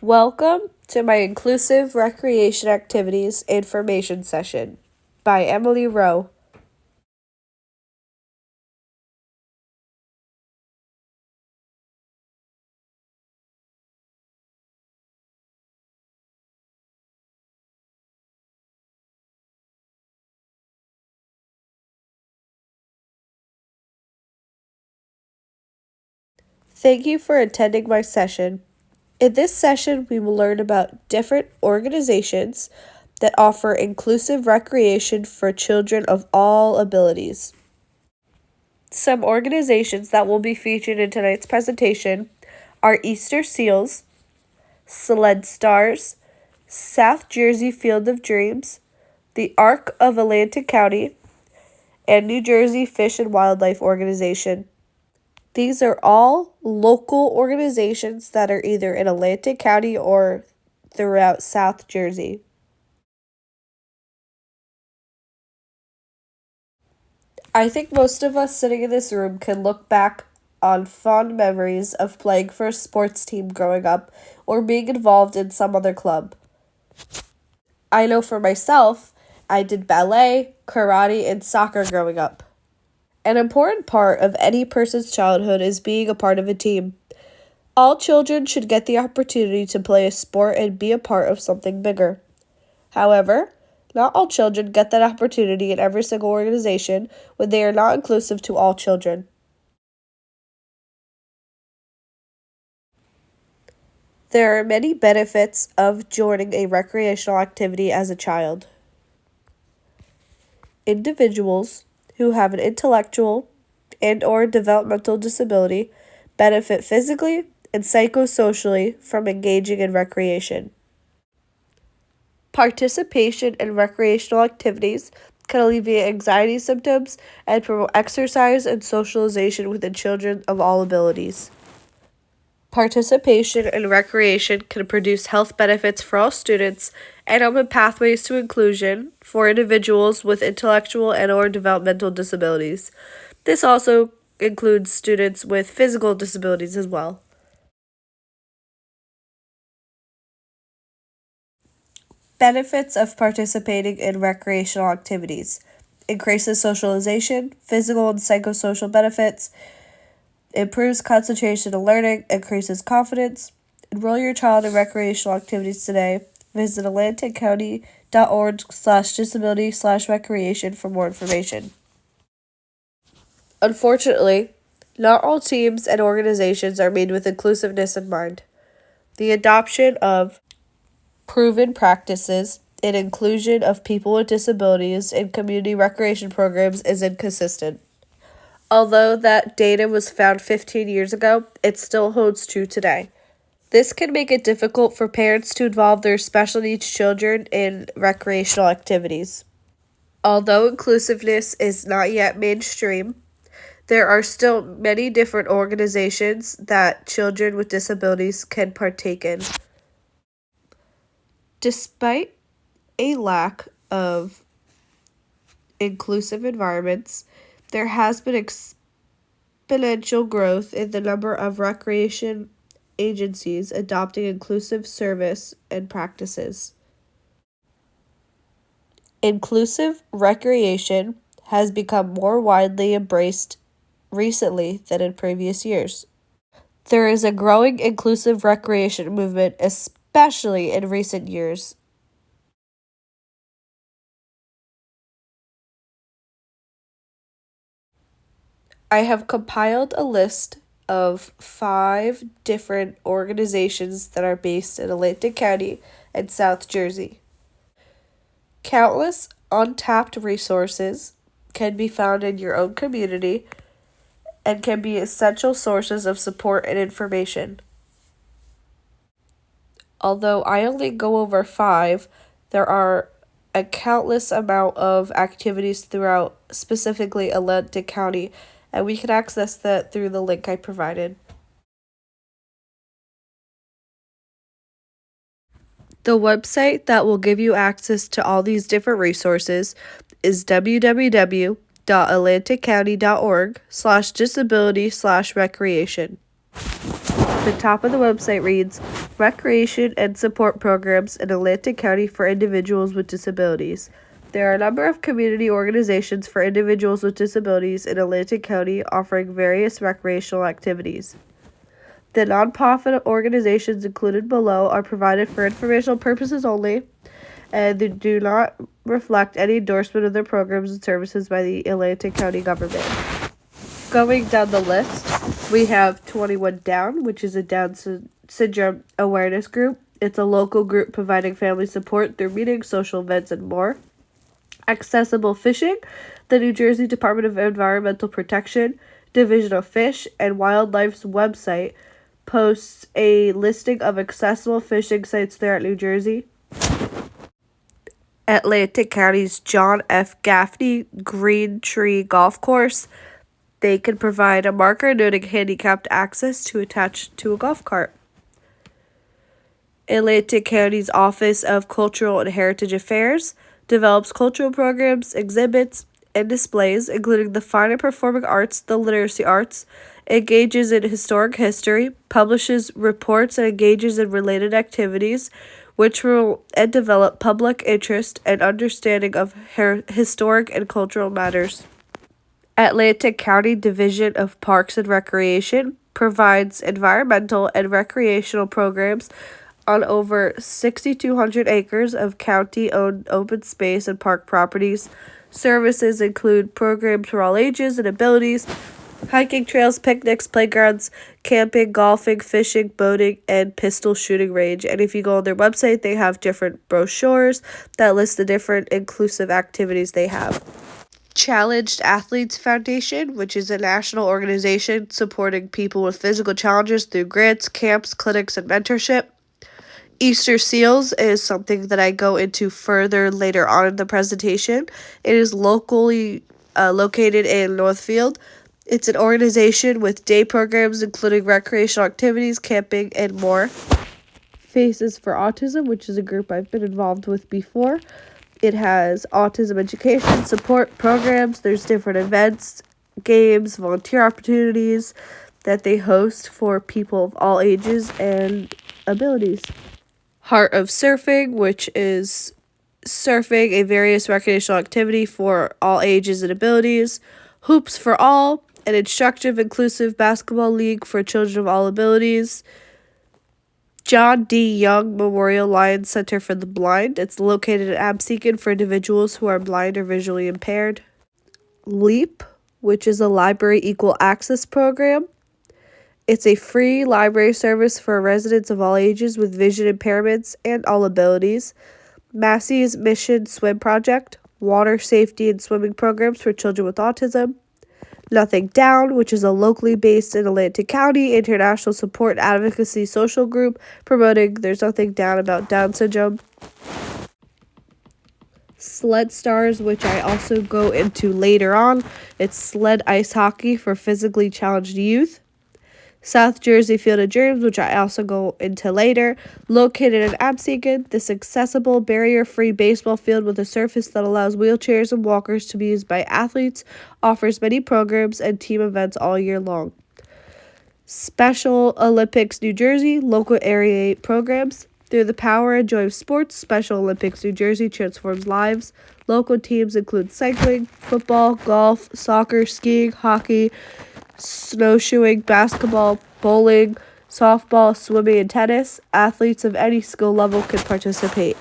Welcome to my Inclusive Recreation Activities Information Session by Emily Rowe. Thank you for attending my session. In this session, we will learn about different organizations that offer inclusive recreation for children of all abilities. Some organizations that will be featured in tonight's presentation are Easter Seals, Sled Stars, South Jersey Field of Dreams, the Arc of Atlantic County, and New Jersey Fish and Wildlife Organization. These are all local organizations that are either in Atlantic County or throughout South Jersey. I think most of us sitting in this room can look back on fond memories of playing for a sports team growing up or being involved in some other club. I know for myself, I did ballet, karate, and soccer growing up. An important part of any person's childhood is being a part of a team. All children should get the opportunity to play a sport and be a part of something bigger. However, not all children get that opportunity in every single organization when they are not inclusive to all children. There are many benefits of joining a recreational activity as a child. Individuals who have an intellectual and/or developmental disability benefit physically and psychosocially from engaging in recreation. Participation in recreational activities can alleviate anxiety symptoms and promote exercise and socialization within children of all abilities. Participation in recreation can produce health benefits for all students and open pathways to inclusion for individuals with intellectual and/or developmental disabilities. This also includes students with physical disabilities as well. Benefits of participating in recreational activities: increases socialization, physical and psychosocial benefits, improves concentration and learning, increases confidence. Enroll your child in recreational activities today. Visit atlanticcounty.org/disability/recreation for more information. Unfortunately, not all teams and organizations are made with inclusiveness in mind. The adoption of proven practices and inclusion of people with disabilities in community recreation programs is inconsistent. Although that data was found 15 years ago, it still holds true today. This can make it difficult for parents to involve their special needs children in recreational activities. Although inclusiveness is not yet mainstream, there are still many different organizations that children with disabilities can partake in. Despite a lack of inclusive environments, there has been exponential growth in the number of recreation agencies adopting inclusive service and practices. Inclusive recreation has become more widely embraced recently than in previous years. There is a growing inclusive recreation movement, especially in recent years. I have compiled a list of 5 different organizations that are based in Atlantic County and South Jersey. Countless untapped resources can be found in your own community and can be essential sources of support and information. Although I only go over 5, there are a countless amount of activities throughout specifically Atlantic County, and we can access that through the link I provided. The website that will give you access to all these different resources is www.atlanticcounty.org/disability/recreation. The top of the website reads, Recreation and Support Programs in Atlantic County for Individuals with Disabilities. There are a number of community organizations for individuals with disabilities in Atlantic County offering various recreational activities. The nonprofit organizations included below are provided for informational purposes only, and they do not reflect any endorsement of their programs and services by the Atlantic County government. Going down the list, we have 21 Down, which is a Down syndrome awareness group. It's a local group providing family support through meetings, social events, and more. Accessible Fishing, the New Jersey Department of Environmental Protection, Division of Fish and Wildlife's website posts a listing of accessible fishing sites throughout New Jersey. Atlantic County's John F. Gaffney Green Tree Golf Course. They can provide a marker noting handicapped access to attach to a golf cart. Atlantic County's Office of Cultural and Heritage Affairs develops cultural programs, exhibits, and displays, including the fine and performing arts, the literacy arts, engages in historic history, publishes reports, and engages in related activities, which will develop public interest and understanding of historic and cultural matters. Atlantic County Division of Parks and Recreation provides environmental and recreational programs on over 6,200 acres of county-owned open space and park properties. Services include programs for all ages and abilities, hiking trails, picnics, playgrounds, camping, golfing, fishing, boating, and pistol shooting range. And if you go on their website, they have different brochures that list the different inclusive activities they have. Challenged Athletes Foundation, which is a national organization supporting people with physical challenges through grants, camps, clinics, and mentorship. Easter Seals is something that I go into further later on in the presentation. It is locally located in Northfield. It's an organization with day programs including recreational activities, camping, and more. Faces for Autism, which is a group I've been involved with before. It has autism education, support programs. There's different events, games, volunteer opportunities that they host for people of all ages and abilities. Heart of Surfing, which is surfing, a various recreational activity for all ages and abilities. Hoops for All, an instructive, inclusive basketball league for children of all abilities. John D. Young Memorial Lions Center for the Blind. It's located at Absecon for individuals who are blind or visually impaired. LEAP, which is a library equal access program. It's a free library service for residents of all ages with vision impairments and all abilities. Massey's Mission Swim Project, water safety and swimming programs for children with autism. Nothing Down, which is a locally based in Atlantic County international support and advocacy social group promoting There's Nothing Down about Down syndrome. Sled Stars, which I also go into later on. It's sled ice hockey for physically challenged youth. South Jersey Field of Dreams, which I also go into later, located in Absecon. This accessible, barrier-free baseball field with a surface that allows wheelchairs and walkers to be used by athletes, offers many programs and team events all year long. Special Olympics New Jersey, local Area 8 programs. Through the power and joy of sports, Special Olympics New Jersey transforms lives. Local teams include cycling, football, golf, soccer, skiing, hockey, snowshoeing, basketball, bowling, softball, swimming, and tennis. Athletes of any skill level can participate.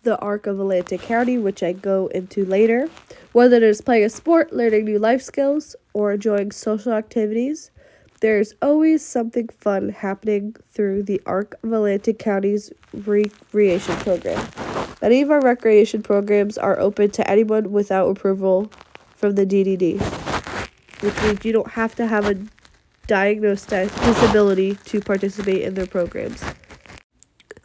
The Arc of Atlantic County, which I go into later. Whether it is playing a sport, learning new life skills, or enjoying social activities, there's always something fun happening through the Arc of Atlantic County's recreation program. Many of our recreation programs are open to anyone without approval from the DDD, which means you don't have to have a diagnosed disability to participate in their programs.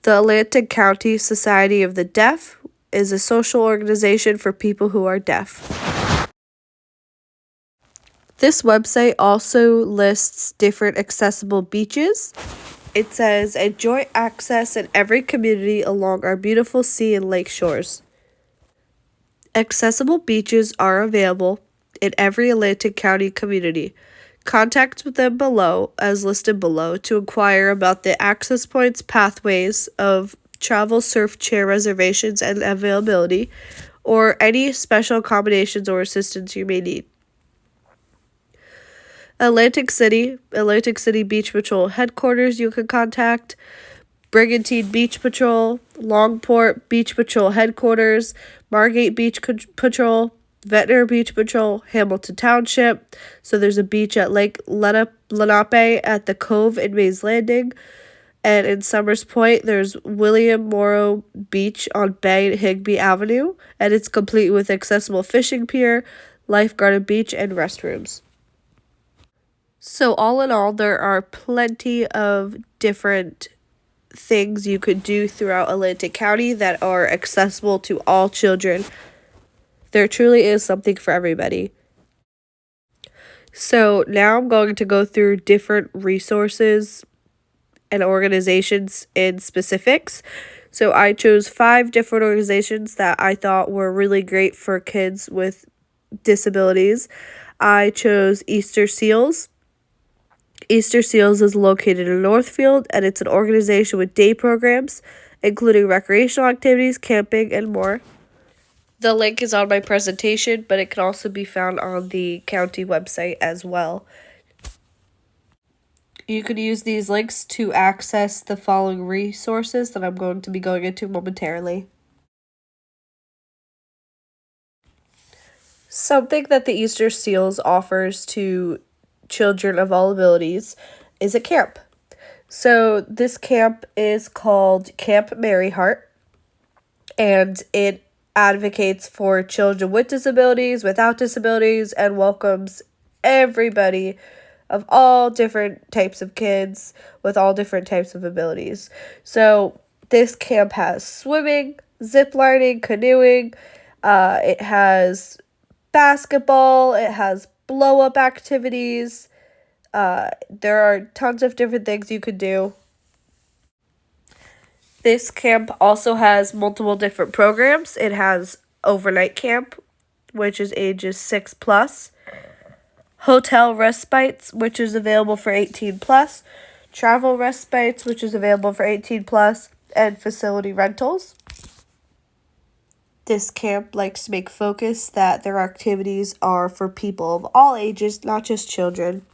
The Atlantic County Society of the Deaf is a social organization for people who are deaf. This website also lists different accessible beaches. It says, enjoy access in every community along our beautiful sea and lake shores. Accessible beaches are available in every Atlantic County community. Contact with them below, as listed below, to inquire about the access points, pathways of travel surf chair reservations and availability, or any special accommodations or assistance you may need. Atlantic City Beach Patrol headquarters you can contact. Brigantine Beach Patrol, Longport Beach Patrol headquarters, Margate Beach Patrol, Ventnor Beach Patrol, Hamilton Township. So there's a beach at Lake Lenape at the Cove in Mays Landing. And in Summers Point, there's William Morrow Beach on Bay and Higbee Avenue. And it's complete with accessible fishing pier, lifeguarded beach, and restrooms. So all in all, there are plenty of different things you could do throughout Atlantic County that are accessible to all children. There truly is something for everybody. So now I'm going to go through different resources and organizations in specifics. So I chose 5 different organizations that I thought were really great for kids with disabilities. I chose Easter Seals. Easter Seals is located in Northfield, and it's an organization with day programs, including recreational activities, camping, and more. The link is on my presentation, but it can also be found on the county website as well. You can use these links to access the following resources that I'm going to be going into momentarily. Something that the Easter Seals offers to children of all abilities is a camp. So this camp is called Camp Maryheart, and it advocates for children with disabilities, without disabilities, and welcomes everybody of all different types of kids with all different types of abilities. So this camp has swimming, zip lining, canoeing, it has basketball, it has blow-up activities. There are tons of different things you could do. This camp also has multiple different programs. It has overnight camp, which is ages 6+, hotel respites, which is available for 18+, travel respites, which is available for 18+, and facility rentals. This camp likes to make focus that their activities are for people of all ages, not just children.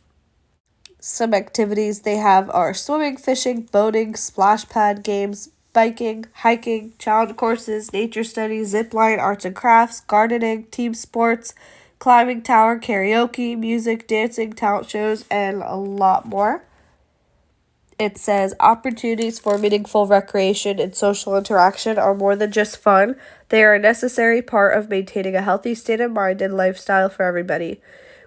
Some activities they have are swimming, fishing, boating, splash pad games, biking, hiking, child courses, nature studies, zip line, arts and crafts, gardening, team sports, climbing tower, karaoke, music, dancing, talent shows, and a lot more. It says opportunities for meaningful recreation and social interaction are more than just fun. They are a necessary part of maintaining a healthy state of mind and lifestyle for everybody.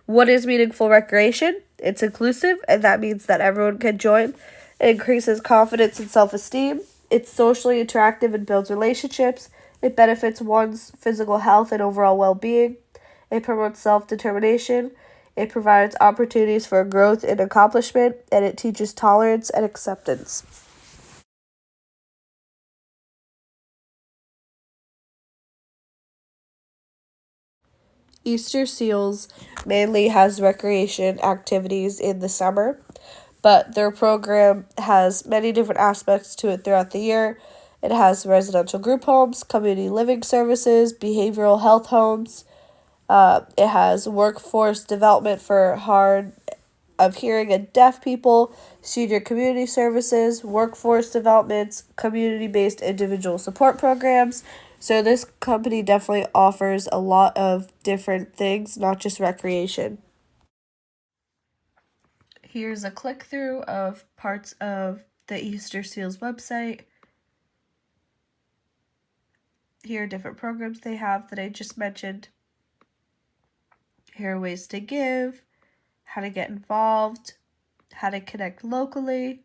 What is meaningful recreation? It's inclusive, and that means that everyone can join. It increases confidence and self-esteem. It's socially attractive and builds relationships. It benefits one's physical health and overall well-being. It promotes self-determination. It provides opportunities for growth and accomplishment, and it teaches tolerance and acceptance. Easter Seals mainly has recreation activities in the summer, but their program has many different aspects to it throughout the year. It has residential group homes, community living services, behavioral health homes. It has workforce development for hard of hearing and deaf people, senior community services, workforce developments, community-based individual support programs. So this company definitely offers a lot of different things, not just recreation. Here's a click-through of parts of the Easter Seals website. Here are different programs they have that I just mentioned. Here are ways to give, how to get involved, how to connect locally.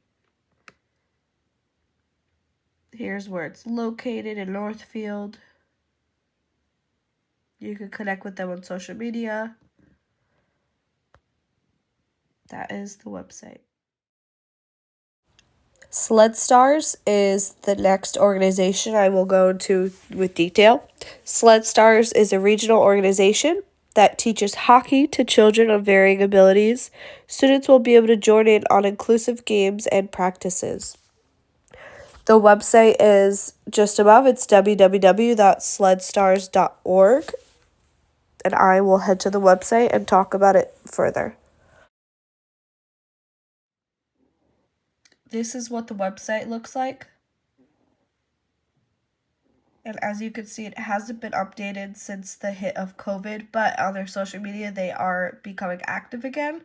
Here's where it's located in Northfield. You can connect with them on social media. That is the website. Sled Stars is the next organization I will go into with detail. Sled Stars is a regional organization that teaches hockey to children of varying abilities. Students will be able to join in on inclusive games and practices. The website is just above. It's www.sledstars.org. And I will head to the website and talk about it further. This is what the website looks like. And as you can see, it hasn't been updated since the hit of COVID, but on their social media, they are becoming active again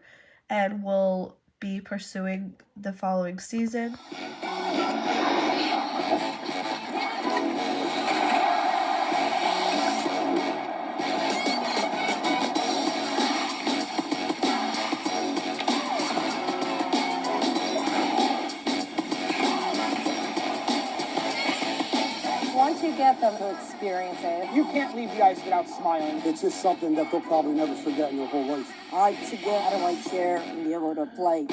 and will be pursuing the following season. Once you get them to experience it, You can't leave the ice without smiling. It's just something that they'll probably never forget in their whole life. I like to get out of my chair and be able to play.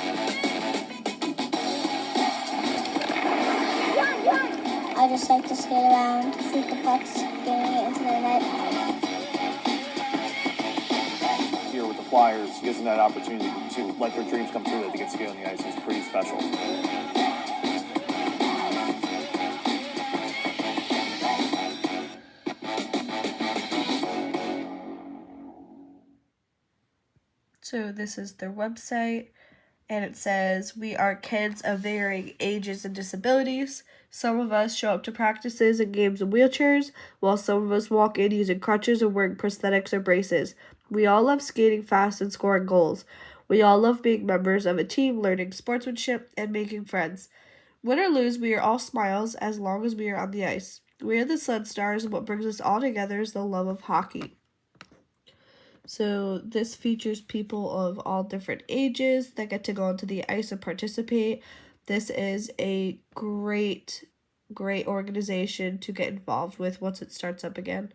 I just like to skate around, shoot the pucks, getting it into the net. Here with the Flyers, gives them that opportunity to let their dreams come true, that they get to skate on the ice is pretty special. So this is their website, and it says, "We are kids of varying ages and disabilities. Some of us show up to practices and games in wheelchairs, while some of us walk in using crutches or wearing prosthetics or braces. We all love skating fast and scoring goals. We all love being members of a team, learning sportsmanship, and making friends. Win or lose, we are all smiles as long as we are on the ice. We are the Sled Stars, and what brings us all together is the love of hockey." So this features people of all different ages that get to go onto the ice and participate. This is a great organization to get involved with once it starts up again.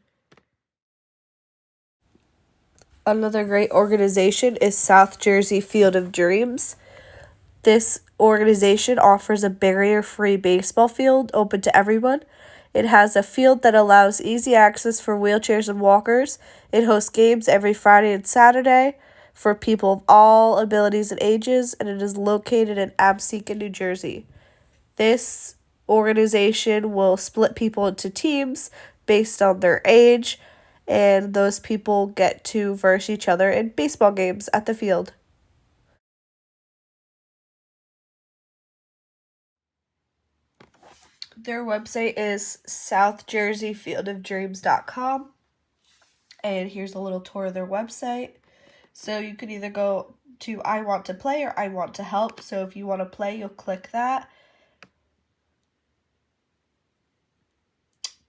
Another great organization is South Jersey Field of Dreams. This organization offers a barrier-free baseball field open to everyone. It has a field that allows easy access for wheelchairs and walkers. It hosts games every Friday and Saturday for people of all abilities and ages, and it is located in Absecon, New Jersey. This organization will split people into teams based on their age, and those people get to verse each other in baseball games at the field. Their website is southjerseyfieldofdreams.com, and here's a little tour of their website. So you can either go to I want to play or I want to help. So if you want to play, you'll click that.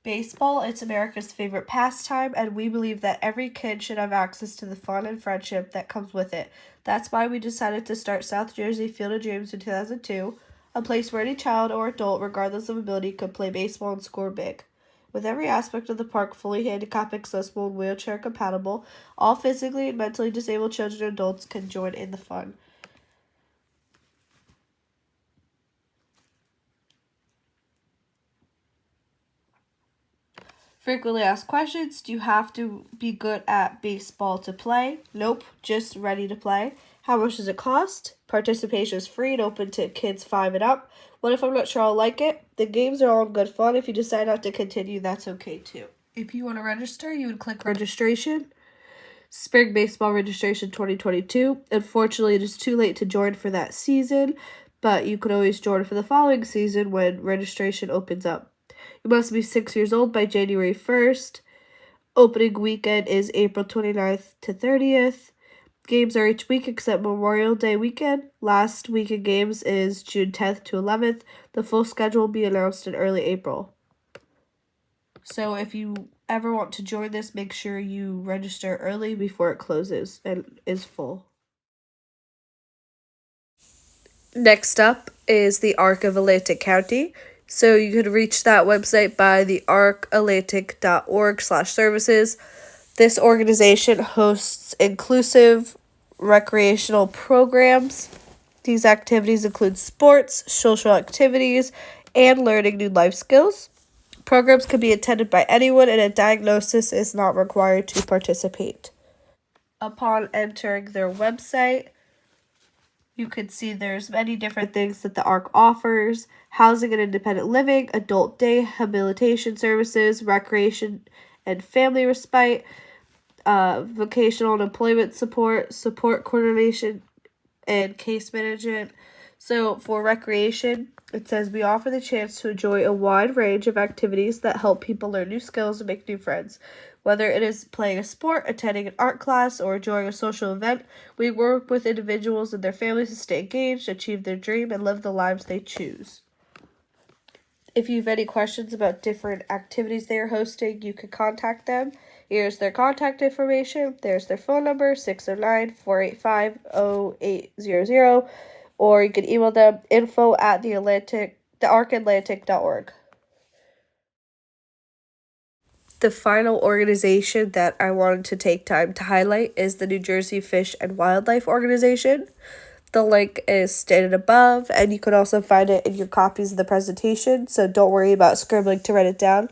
Baseball, it's America's favorite pastime, and we believe that every kid should have access to the fun and friendship that comes with it. That's why we decided to start South Jersey Field of Dreams in 2002, a place where any child or adult, regardless of ability, could play baseball and score big. With every aspect of the park fully handicap accessible and wheelchair compatible, all physically and mentally disabled children and adults can join in the fun. Frequently asked questions. Do you have to be good at baseball to play? Nope, just ready to play. How much does it cost? Participation is free and open to kids 5 and up. What if I'm not sure I'll like it? The games are all good fun. If you decide not to continue, that's okay too. If you want to register, you would click registration. Spring baseball registration 2022. Unfortunately, it is too late to join for that season, but you could always join for the following season when registration opens up. You must be 6 years old by January 1st. Opening weekend is April 29th to 30th. Games are each week except Memorial Day weekend. Last week of games is June 10th to 11th. The full schedule will be announced in early April. So if you ever want to join this, make sure you register early before it closes and is full. Next up is the Arc of Atlantic County. So you could reach that website by the arcatlantic.org/services. This organization hosts inclusive recreational programs. These activities include sports, social activities, and learning new life skills. Programs can be attended by anyone, and a diagnosis is not required to participate. Upon entering their website, you can see there's many different things that the ARC offers: housing and independent living, adult day habilitation services, recreation and family respite, vocational and employment support, support coordination, and case management. So for recreation, it says we offer the chance to enjoy a wide range of activities that help people learn new skills and make new friends. Whether it is playing a sport, attending an art class, or enjoying a social event, we work with individuals and their families to stay engaged, achieve their dream, and live the lives they choose. If you have any questions about different activities they are hosting, you can contact them. Here's their contact information. There's their phone number, 609-485-0800, or you can email them info@thearcatlantic.org. The final organization that I wanted to take time to highlight is the New Jersey Fish and Wildlife Organization. The link is stated above, and you can also find it in your copies of the presentation, so don't worry about scribbling to write it down.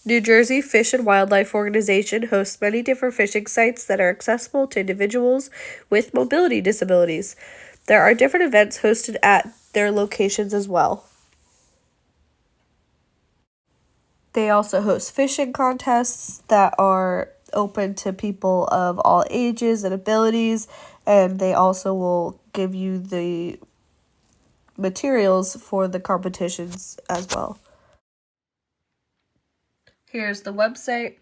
New Jersey Fish and Wildlife Organization hosts many different fishing sites that are accessible to individuals with mobility disabilities. There are different events hosted at their locations as well. They also host fishing contests that are open to people of all ages and abilities, and they also will give you the materials for the competitions as well. Here's the website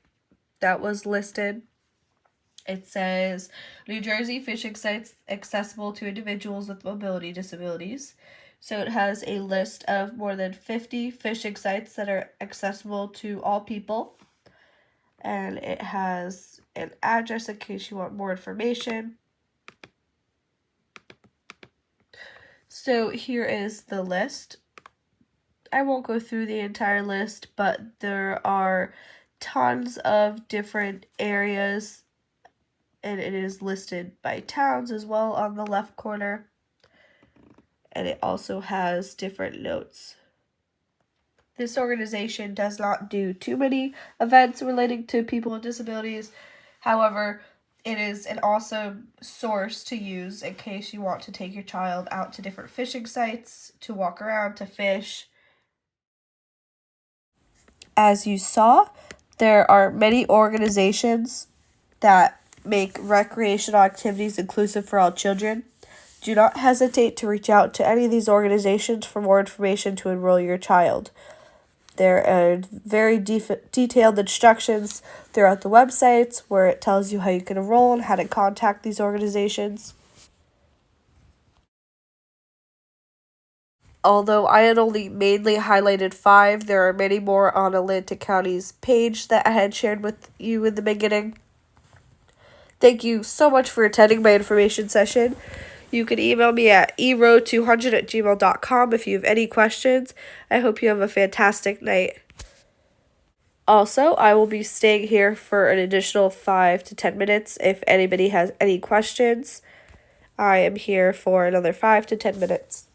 that was listed. It says New Jersey fishing sites accessible to individuals with mobility disabilities. So it has a list of more than 50 fishing sites that are accessible to all people. And it has an address in case you want more information. So here is the list. I won't go through the entire list, but there are tons of different areas, and it is listed by towns as well on the left corner. And it also has different notes. This organization does not do too many events relating to people with disabilities. However, it is an awesome source to use in case you want to take your child out to different fishing sites, to walk around, to fish. As you saw, there are many organizations that make recreational activities inclusive for all children. Do not hesitate to reach out to any of these organizations for more information to enroll your child. There are very detailed instructions throughout the websites where it tells you how you can enroll and how to contact these organizations. Although I had only mainly highlighted 5, there are many more on Atlantic County's page that I had shared with you in the beginning. Thank you so much for attending my information session. You can email me at ero200@gmail.com if you have any questions. I hope you have a fantastic night. Also, I will be staying here for an additional 5 to 10 minutes if anybody has any questions. I am here for another 5 to 10 minutes.